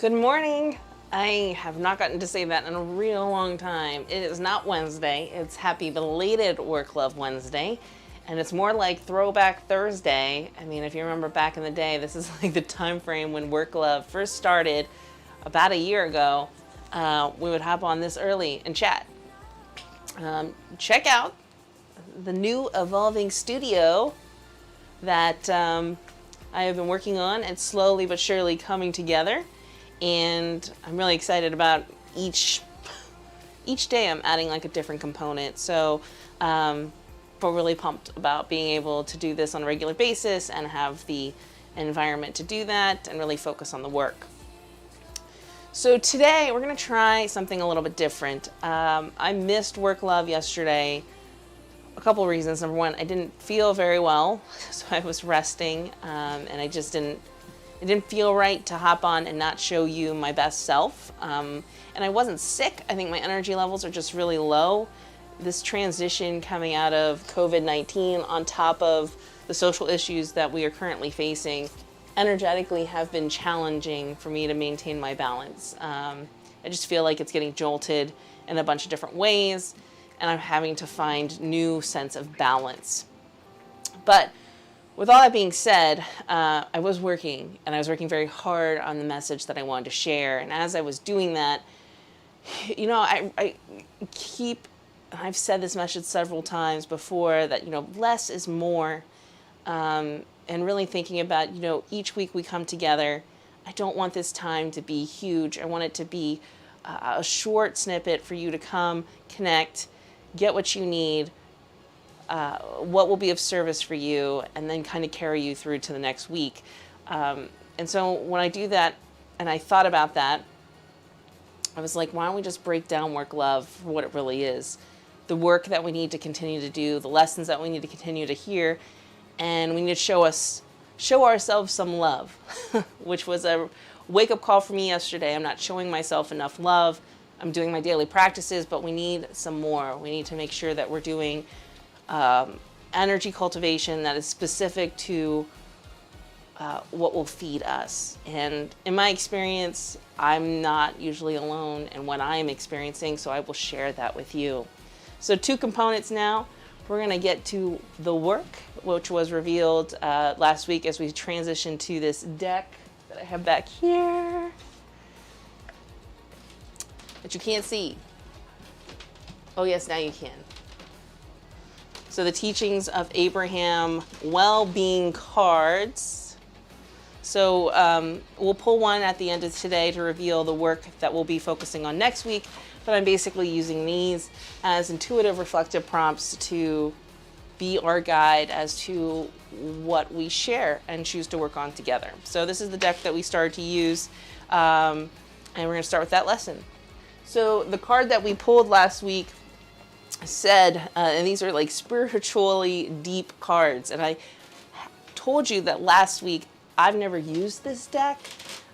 Good morning. I have not gotten to say that in a real long time. It is not Wednesday. It's happy belated Work+Love Wednesday. And it's more like Throwback Thursday. I mean, if you remember back in the day, this is like the time frame when Work+Love first started about a year ago. We would hop on this early and chat. Check out the new evolving studio that I have been working on. It's slowly but surely coming together. And I'm really excited about each day I'm adding like a different component. So we're really pumped about being able to do this on a regular basis and have the environment to do that and really focus on the work. So today we're going to try something a little bit different. I missed Work+Love yesterday. A couple of reasons. Number one, I didn't feel very well, so I was resting, and it didn't feel right to hop on and not show you my best self. And I wasn't sick. I think my energy levels are just really low. This transition coming out of COVID-19 on top of the social issues that we are currently facing energetically have been challenging for me to maintain my balance. I just feel like it's getting jolted in a bunch of different ways, and I'm having to find new sense of balance. But with all that being said, I was working, and I was working very hard on the message that I wanted to share. And as I was doing that, you know, I've said this message several times before that, you know, less is more. And really thinking about, you know, each week we come together. I don't want this time to be huge. I want it to be a short snippet for you to come, connect, get what you need, what will be of service for you, and then kind of carry you through to the next week. And so when I do that, and I thought about that, I was like, why don't we just break down Work+Love for what it really is? The work that we need to continue to do, the lessons that we need to continue to hear, and we need to show ourselves some love, which was a wake-up call for me yesterday. I'm not showing myself enough love. I'm doing my daily practices, but we need some more. We need to make sure that we're doing energy cultivation that is specific to what will feed us. And in my experience, I'm not usually alone in what I'm experiencing, so I will share that with you. So 2 components now. We're going to get to the work, which was revealed last week as we transitioned to this deck that I have back here that you can't see. Oh yes, now you can. So the teachings of Abraham well-being cards. So we'll pull one at the end of today to reveal the work that we'll be focusing on next week. But I'm basically using these as intuitive reflective prompts to be our guide as to what we share and choose to work on together. So this is the deck that we started to use, and we're going to start with that lesson. So the card that we pulled last week said, and these are like spiritually deep cards, and I told you that last week I've never used this deck.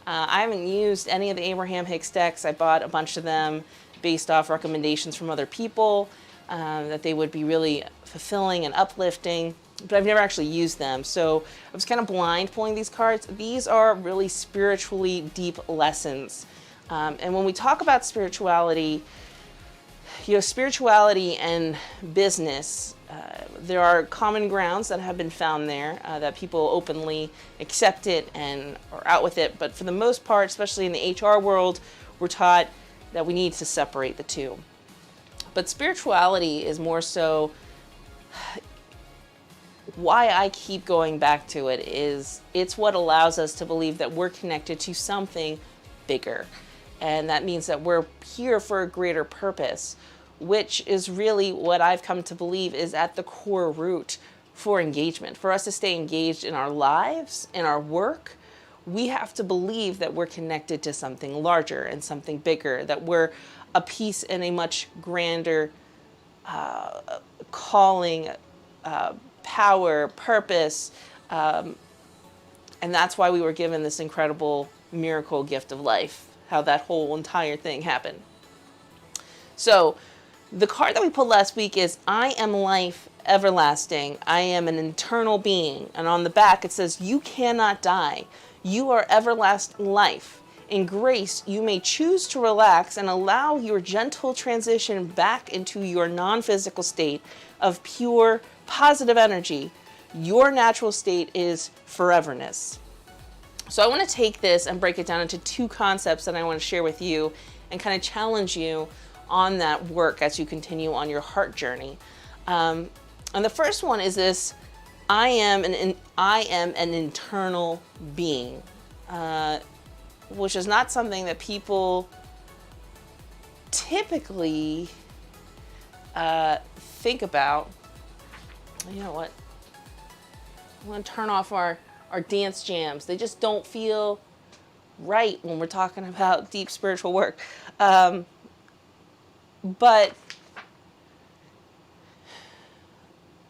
I haven't used any of the Abraham Hicks decks. I bought a bunch of them based off recommendations from other people, that they would be really fulfilling and uplifting, but I've never actually used them. So I was kind of blind pulling these cards. These are really spiritually deep lessons. And when we talk about spirituality, you know, spirituality and business, there are common grounds that have been found there, that people openly accept it and are out with it. But for the most part, especially in the HR world, we're taught that we need to separate the two. But spirituality is more so, why I keep going back to it is it's what allows us to believe that we're connected to something bigger. And that means that we're here for a greater purpose, which is really what I've come to believe is at the core root for engagement. For us to stay engaged in our lives, in our work, we have to believe that we're connected to something larger and something bigger, that we're a piece in a much grander calling, power, purpose, and that's why we were given this incredible miracle gift of life, how that whole entire thing happened. So the card that we pulled last week is I am life everlasting. I am an eternal being. And on the back it says, you cannot die. You are everlasting life. In grace, you may choose to relax and allow your gentle transition back into your non-physical state of pure, positive energy. Your natural state is foreverness. So I want to take this and break it down into two concepts that I want to share with you and kind of challenge you on that work as you continue on your heart journey. And the first one is this: I am an internal being, which is not something that people typically think about. You know what? I'm going to turn off our dance jams. They just don't feel right when we're talking about deep spiritual work. But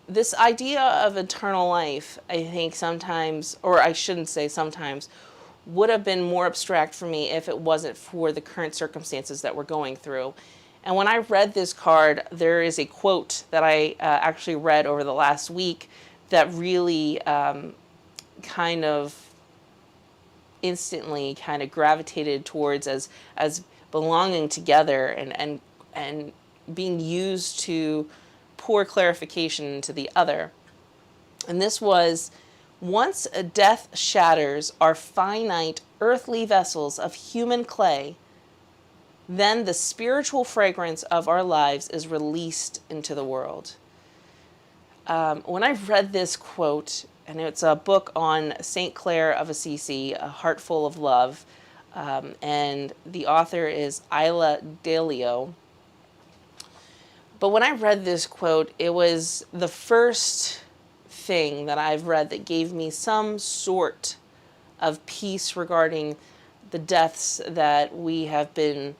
this idea of eternal life, I think sometimes, or I shouldn't say sometimes, would have been more abstract for me if it wasn't for the current circumstances that we're going through. And when I read this card, there is a quote that I actually read over the last week that really kind of instantly kind of gravitated towards as belonging together and being used to pour clarification into the other. And this was: once a death shatters our finite earthly vessels of human clay, then the spiritual fragrance of our lives is released into the world. When I read this quote, and it's a book on St. Clare of Assisi, A Heart Full of Love, and the author is Isla Delio. But when I read this quote, it was the first thing that I've read that gave me some sort of peace regarding the deaths that we have been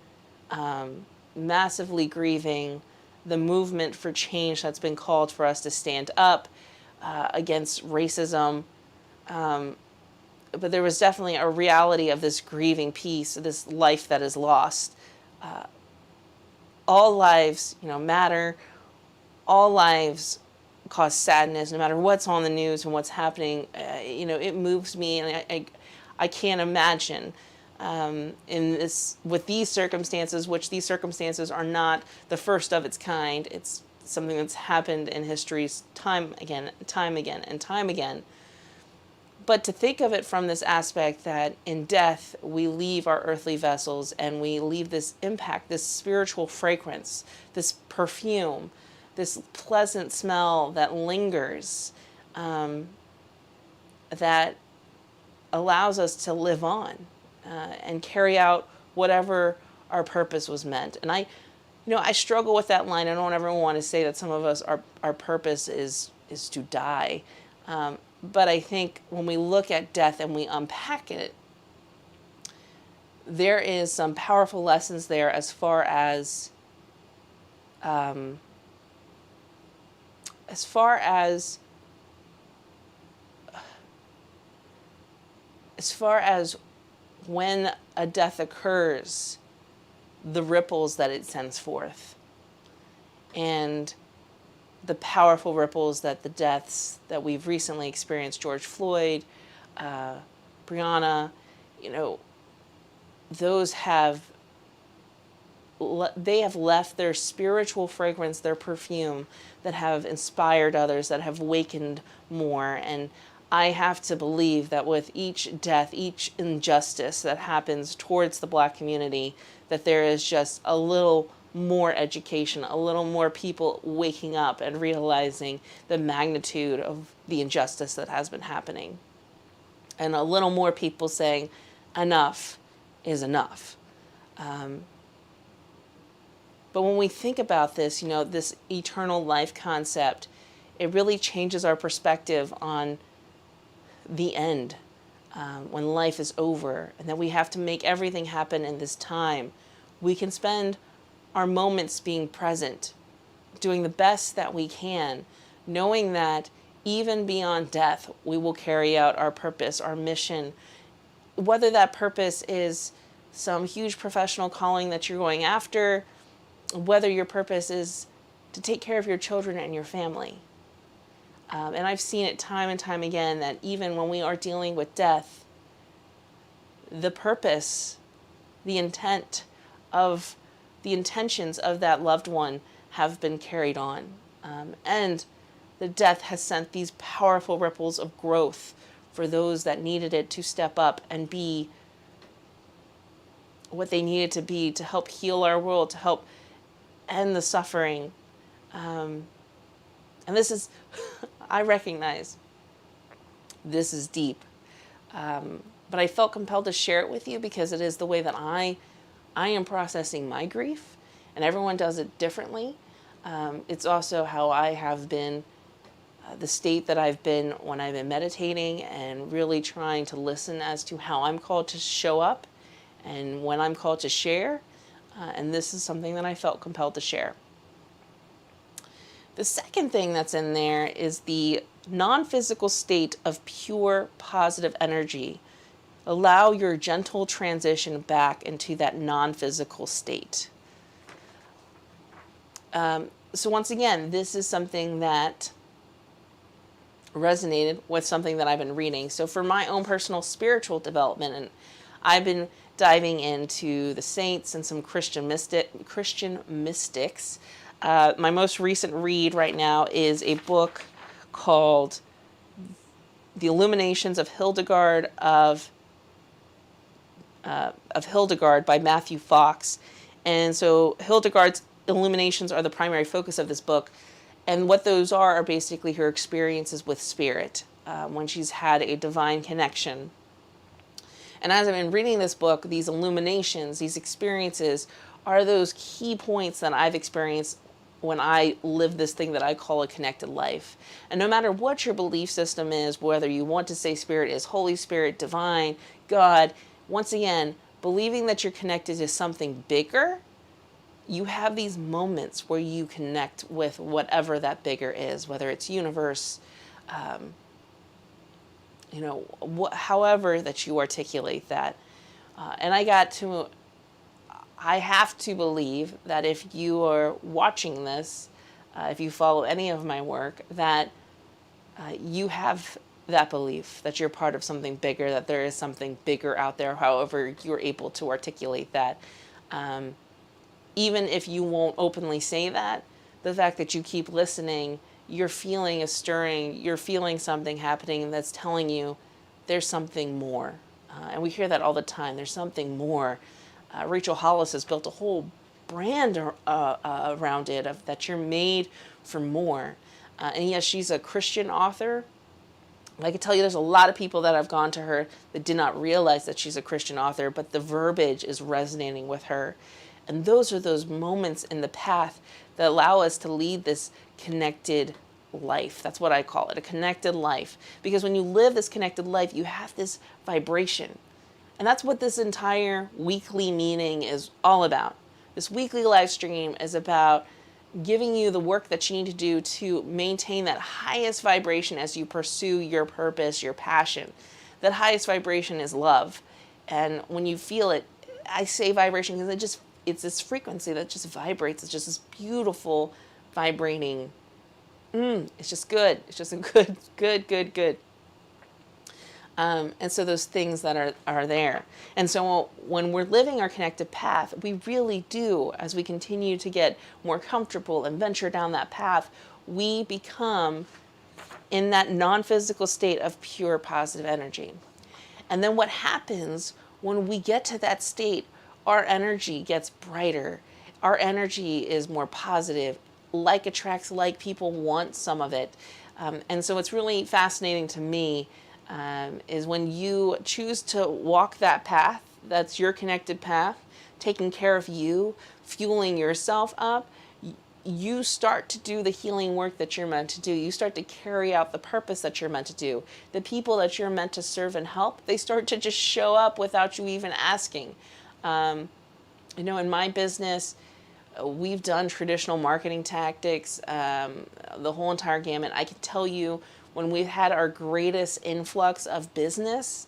massively grieving, the movement for change that's been called for us to stand up against racism. But there was definitely a reality of this grieving piece, this life that is lost. All lives, matter. All lives cause sadness, no matter what's on the news and what's happening. It moves me, and I can't imagine with these circumstances, which these circumstances are not the first of its kind. It's something that's happened in history's time again. But to think of it from this aspect that in death, we leave our earthly vessels and we leave this impact, this spiritual fragrance, this perfume, this pleasant smell that lingers, that allows us to live on and carry out whatever our purpose was meant. And I struggle with that line. I don't ever want to say that some of us, our purpose is to die. But I think when we look at death and we unpack it, there is some powerful lessons there as far as when a death occurs, the ripples that it sends forth, and the powerful ripples that the deaths that we've recently experienced, George Floyd, Breonna, those have left their spiritual fragrance, their perfume, that have inspired others, that have awakened more. And I have to believe that with each death, each injustice that happens towards the Black community, that there is just a little more education, a little more people waking up and realizing the magnitude of the injustice that has been happening. And a little more people saying, enough is enough. But when we think about this, this eternal life concept, it really changes our perspective on the end, when life is over, and that we have to make everything happen in this time. We can spend our moments being present, doing the best that we can, knowing that even beyond death, we will carry out our purpose, our mission, whether that purpose is some huge professional calling that you're going after, whether your purpose is to take care of your children and your family. And I've seen it time and time again that even when we are dealing with death, the purpose the intentions of that loved one have been carried on. And the death has sent these powerful ripples of growth for those that needed it to step up and be what they needed to be to help heal our world, to help end the suffering. And this is, I recognize this is deep. But I felt compelled to share it with you because it is the way that I am processing my grief, and everyone does it differently. It's also how I have been, the state that I've been when I've been meditating and really trying to listen as to how I'm called to show up and when I'm called to share. And this is something that I felt compelled to share. The second thing that's in there is the non-physical state of pure positive energy. Allow your gentle transition back into that non-physical state. So once again, this is something that resonated with something that I've been reading. So for my own personal spiritual development, and I've been diving into the saints and some Christian mystics. My most recent read right now is a book called The Illuminations of Hildegard of Hildegard by Matthew Fox. And so Hildegard's illuminations are the primary focus of this book. And what those are basically her experiences with spirit when she's had a divine connection. And as I've been reading this book, these illuminations, these experiences are those key points that I've experienced when I live this thing that I call a connected life. And no matter what your belief system is, whether you want to say spirit is Holy Spirit, divine, God, once again, believing that you're connected to something bigger, you have these moments where you connect with whatever that bigger is, whether it's universe, however that you articulate that. And I have to believe that if you are watching this, if you follow any of my work, that you have that belief that you're part of something bigger, that there is something bigger out there, however you're able to articulate that. Even if you won't openly say that, the fact that you keep listening, you're feeling a stirring, you're feeling something happening that's telling you there's something more. And we hear that all the time, there's something more. Rachel Hollis has built a whole brand around it, of that you're made for more. And yes, she's a Christian author. I can tell you there's a lot of people that have gone to her that did not realize that she's a Christian author, but the verbiage is resonating with her. And those are those moments in the path that allow us to lead this connected life. That's what I call it, a connected life. Because when you live this connected life, you have this vibration. And that's what this entire weekly meeting is all about. This weekly live stream is about giving you the work that you need to do to maintain that highest vibration as you pursue your purpose, your passion. That highest vibration is love. And when you feel it, I say vibration because it's this frequency that just vibrates. It's just this beautiful vibrating. It's just good. It's just a good. And so those things that are there. And so when we're living our connected path, we really do, as we continue to get more comfortable and venture down that path, we become in that non-physical state of pure positive energy. And then what happens when we get to that state, our energy gets brighter. Our energy is more positive. Like attracts like, people want some of it. And so it's really fascinating to me is when you choose to walk that path, that's your connected path, taking care of you, fueling yourself up, you start to do the healing work that you're meant to do. You start to carry out the purpose that you're meant to do. The people that you're meant to serve and help, they start to just show up without you even asking. In my business, we've done traditional marketing tactics, the whole entire gamut. I can tell you, when we've had our greatest influx of business,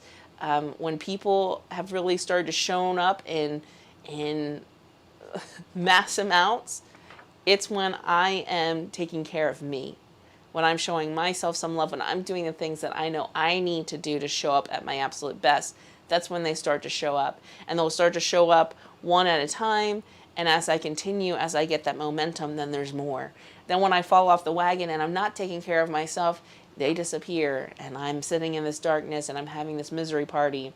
when people have really started to show up in mass amounts, it's when I am taking care of me, when I'm showing myself some love, when I'm doing the things that I know I need to do to show up at my absolute best. that's when they start to show up. And they'll start to show up one at a time. And as I continue, as I get that momentum, then there's more. Then when I fall off the wagon and I'm not taking care of myself, they disappear. And I'm sitting in this darkness and I'm having this misery party.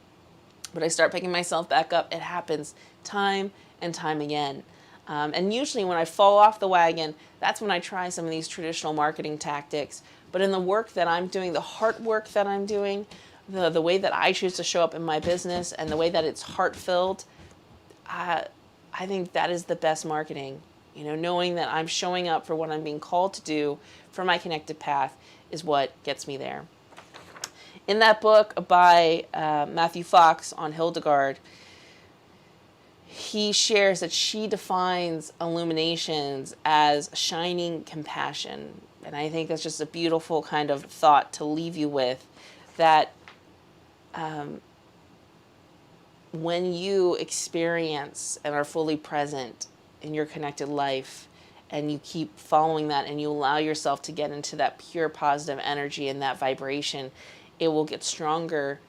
But I start picking myself back up. It happens time and time again. And usually when I fall off the wagon, that's when I try some of these traditional marketing tactics. But in the work that I'm doing, the heart work that I'm doing, the way that I choose to show up in my business and the way that it's heart-filled, I think that is the best marketing. You know, knowing that I'm showing up for what I'm being called to do for my connected path is what gets me there. In that book by Matthew Fox on Hildegard, he shares that she defines illuminations as shining compassion. And I think that's just a beautiful kind of thought to leave you with, that when you experience and are fully present in your connected life, and you keep following that and you allow yourself to get into that pure positive energy and that vibration, it will get stronger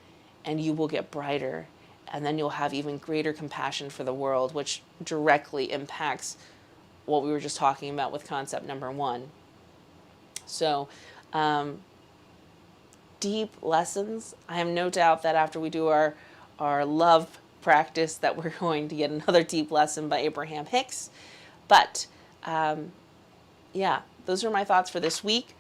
and you will get brighter. And then you'll have even greater compassion for the world, which directly impacts what we were just talking about with concept number 1. So, deep lessons. I have no doubt that after we do our love practice that we're going to get another deep lesson by Abraham Hicks. But, yeah, those are my thoughts for this week.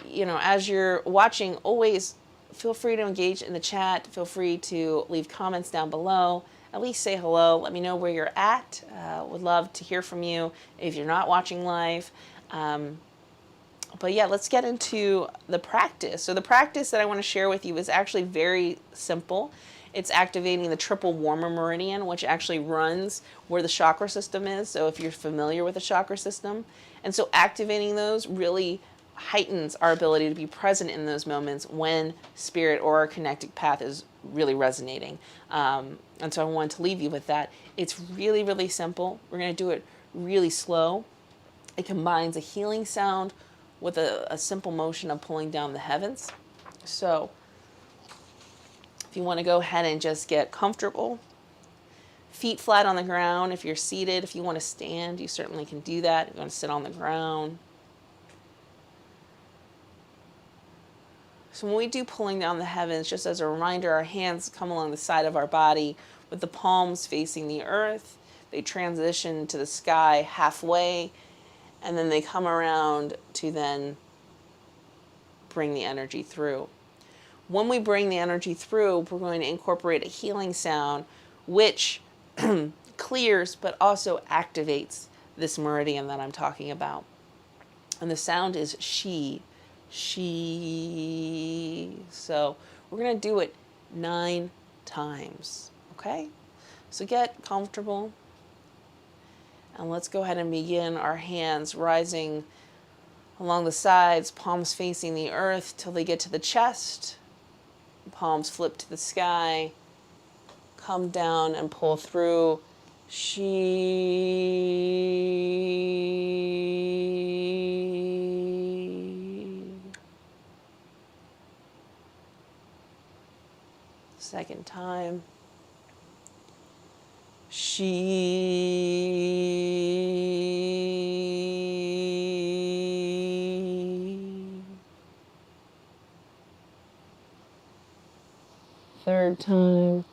You know, as you're watching, always feel free to engage in the chat. Feel free to leave comments down below. At least say hello. Let me know where you're at. Would love to hear from you if you're not watching live. But yeah, let's get into the practice. So the practice that I want to share with you is actually very simple. It's activating the triple warmer meridian, which actually runs where the chakra system is. So if you're familiar with the chakra system. And so activating those really heightens our ability to be present in those moments when spirit or our connected path is really resonating. And so I wanted to leave you with that. It's really, really simple. We're going to do it really slow. It combines a healing sound with a simple motion of pulling down the heavens. So if you want to go ahead and just get comfortable, feet flat on the ground. If you're seated, if you want to stand, you certainly can do that. You want to sit on the ground. So when we do pulling down the heavens, just as a reminder, our hands come along the side of our body with the palms facing the earth. They transition to the sky halfway, and then they come around to then bring the energy through. When we bring the energy through, we're going to incorporate a healing sound, which clears but also activates this meridian that I'm talking about. And the sound is she. So we're going to do it 9 times. Okay? So get comfortable. And let's go ahead and begin. Our hands rising along the sides, palms facing the earth till they get to the chest. Palms flip to the sky. Come down and pull through. Second time. Third time.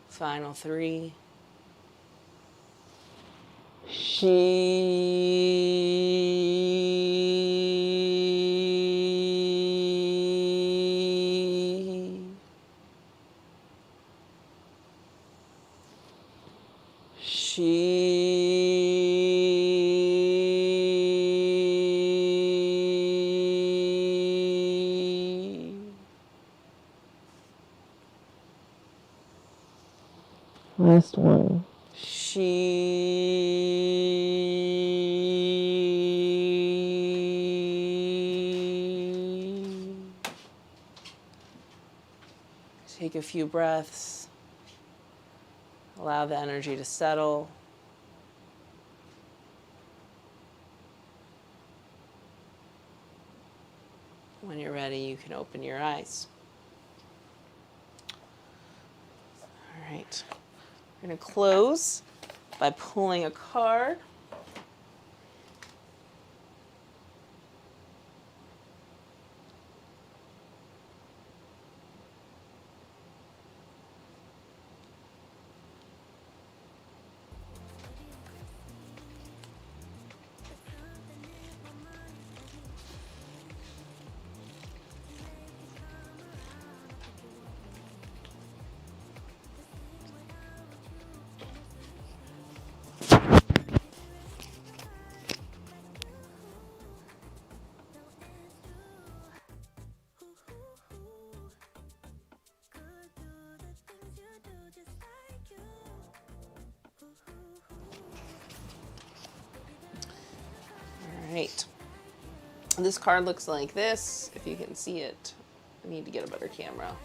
Final 3. Last one. Take a few breaths. Allow the energy to settle. When you're ready, you can open your eyes. All right. We're going to close by pulling a card. Right. This card looks like this. If you can see it, I need to get a better camera.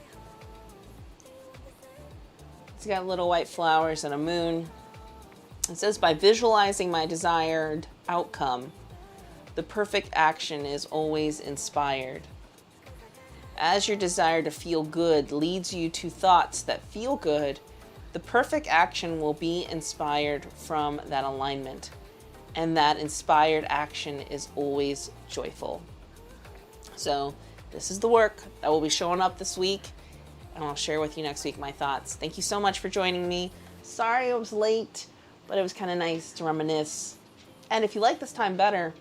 It's got little white flowers and a moon. It says, by visualizing my desired outcome, the perfect action is always inspired. As your desire to feel good leads you to thoughts that feel good, the perfect action will be inspired from that alignment. And that inspired action is always joyful. So this is the work that will be showing up this week, and I'll share with you next week my thoughts. Thank you so much for joining me. Sorry I was late, but it was kind of nice to reminisce. And if you like this time better,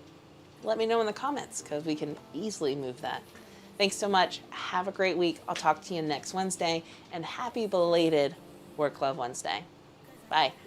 let me know in the comments, because we can easily move that. Thanks so much. Have a great week. I'll talk to you next Wednesday, and happy belated Work Love Wednesday. Bye.